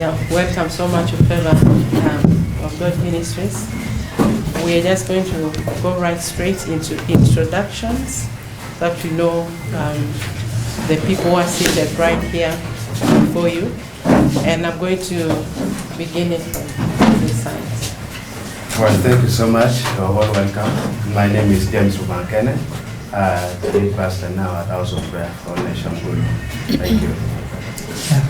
Yeah, welcome so much to Favour of God Ministries. We are just going to go right straight into introductions so that you know the people who are seated right here before you. And I'm going to begin it from this side. Well, thank you so much. You're all welcome. My name is James Ubankene, the lead pastor now at House of Prayer for Nation Good. Thank you.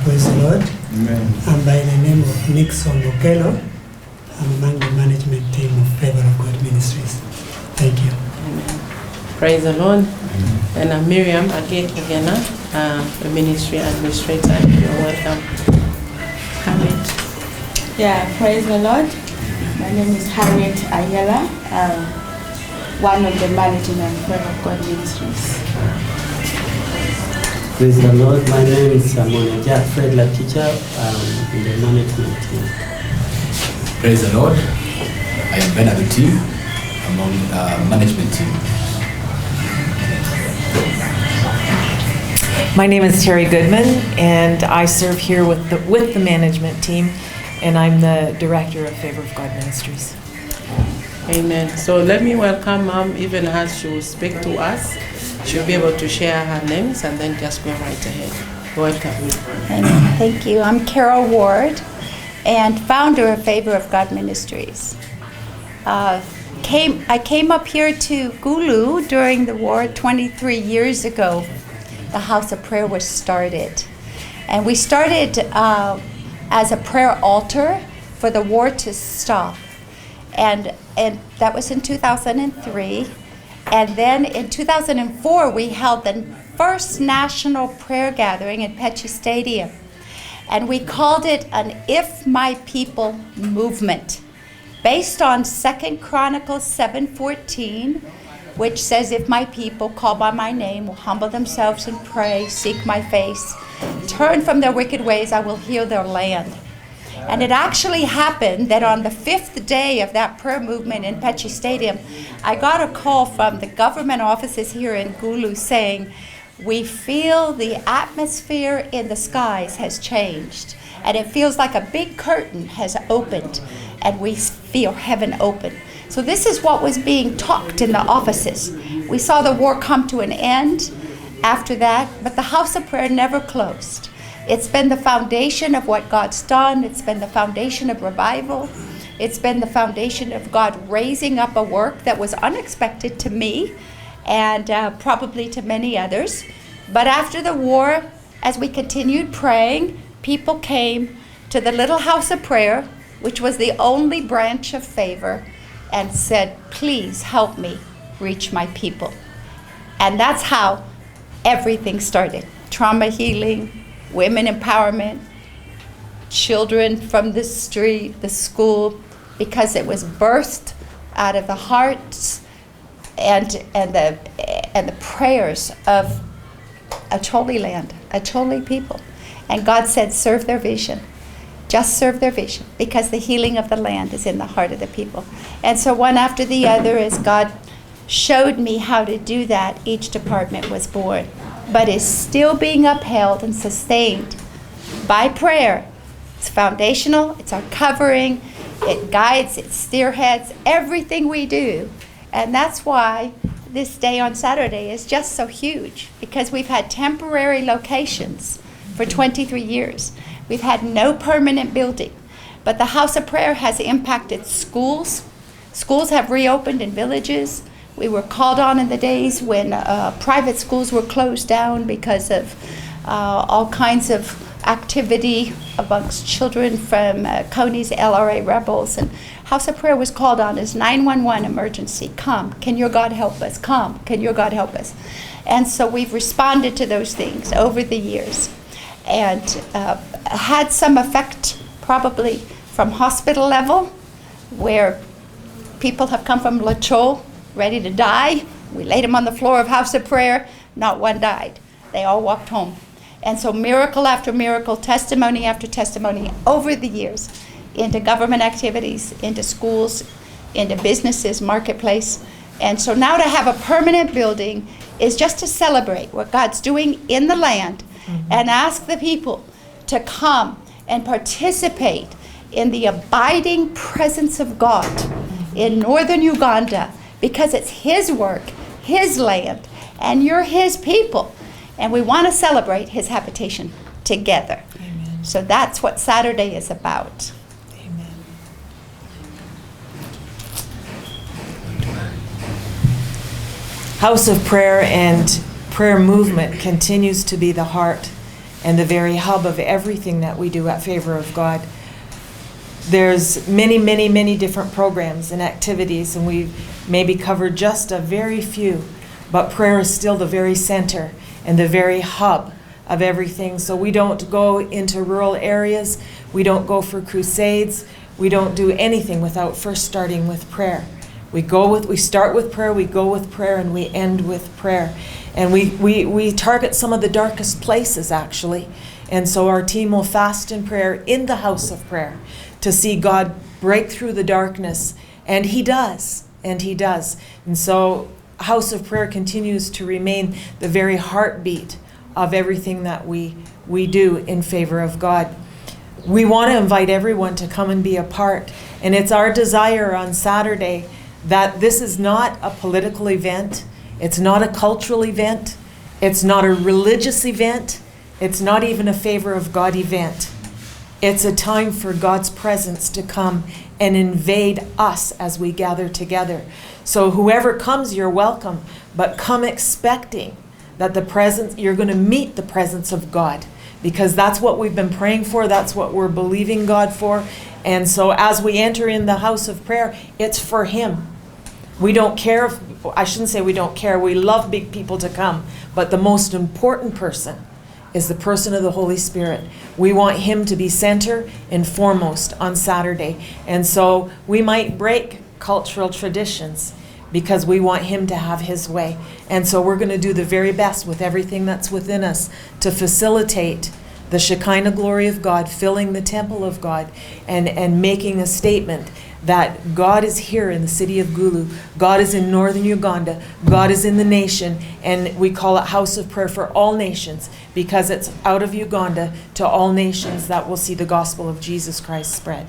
Praise the Lord. Amen. I'm by the name of Nixon Okelo. I'm among the management team of Favour of God Ministries. Thank you. Amen. Praise the Lord. And I'm Miriam Agekigena, the ministry administrator. You're welcome. Harriet. Yeah, praise the Lord. My name is Harriet Ayala, one of the managing and Favour of God Ministries. Praise the Lord. My name is Manager Fred Laticha. In the management team. Praise the Lord. I am Ben Aduti among management team. My name is Terry Goodman, and I serve here with the management team, and I'm the director of Favour of God Ministries. Amen. So let me welcome Mom, even as she will speak to us. She'll be able to share her names and then just go right ahead. Welcome. Amen. Thank you. I'm Carol Ward, and founder of Favour of God Ministries. I came up here to Gulu during the war 23 years ago. The House of Prayer was started. And we started as a prayer altar for the war to stop. And that was in 2003. And then in 2004, we held the first national prayer gathering in Pechi Stadium. And we called it an If My People movement, based on 2 Chronicles 7:14, which says, if my people called by my name will humble themselves and pray, seek my face, turn from their wicked ways, I will heal their land. And it actually happened that on the 5th day of that prayer movement in Pechi Stadium, I got a call from the government offices here in Gulu saying, we feel the atmosphere in the skies has changed. And it feels like a big curtain has opened, and we feel heaven open. So this is what was being talked in the offices. We saw the war come to an end after that, but the House of Prayer never closed. It's been the foundation of what God's done. It's been the foundation of revival. It's been the foundation of God raising up a work that was unexpected to me and probably to many others. But after the war, as we continued praying, people came to the little House of Prayer, which was the only branch of Favour, and said, please help me reach my people. And that's how everything started. Trauma healing, women empowerment, children from the street, the school, because it was birthed out of the hearts and the prayers of Acholi land, Acholi people. And God said, serve their vision. Just serve their vision, because the healing of the land is in the heart of the people. And so one after the other, as God showed me how to do that, each department was born. But is still being upheld and sustained by prayer. It's foundational, it's our covering, it guides, it spearheads everything we do. And that's why this day on Saturday is just so huge, because we've had temporary locations for 23 years. We've had no permanent building, but the House of Prayer has impacted schools. Schools have reopened in villages. We were called on in the days when private schools were closed down because of all kinds of activity amongst children from Kony's LRA rebels. And House of Prayer was called on as 911 emergency. Come, can your God help us? Come, can your God help us? And so we've responded to those things over the years, and had some effect probably from hospital level, where people have come from Acholi ready to die. We laid them on the floor of House of Prayer. Not one died. They all walked home. And so miracle after miracle, testimony after testimony over the years, into government activities, into schools, into businesses, marketplace. And so now to have a permanent building is just to celebrate what God's doing in the land, and ask the people to come and participate in the abiding presence of God in northern Uganda, because it's His work, His land, and you're His people. And we want to celebrate His habitation together. Amen. So that's what Saturday is about. Amen. House of Prayer and prayer movement continues to be the heart and the very hub of everything that we do at Favour of God. There's many, many, many different programs and activities, and we've maybe covered just a very few, but prayer is still the very center and the very hub of everything. So we don't go into rural areas, we don't go for crusades, we don't do anything without first starting with prayer. We start with prayer, we go with prayer, and we end with prayer. And we target some of the darkest places, actually. And so our team will fast in prayer in the house of prayer to see God break through the darkness. And He does. And He does. And so house of prayer continues to remain the very heartbeat of everything that we do in Favour of God. We want to invite everyone to come and be a part. And it's our desire on Saturday that this is not a political event. It's not a cultural event. It's not a religious event. It's not even a Favour of God event. It's a time for God's presence to come and invade us as we gather together. So whoever comes, you're welcome, but come expecting that you're going to meet the presence of God, because that's what we've been praying for. That's what we're believing God for. And so as we enter in the house of prayer, it's for Him. We don't care I shouldn't say we don't care. We love big people to come, but the most important person is the person of the Holy Spirit. We want Him to be center and foremost on Saturday. And so we might break cultural traditions because we want Him to have His way. And so we're going to do the very best with everything that's within us to facilitate the Shekinah glory of God filling the temple of God, and making a statement that God is here in the city of Gulu. God is in northern Uganda. God is in the nation. And we call it House of Prayer for all nations, because it's out of Uganda to all nations that will see the gospel of Jesus Christ spread.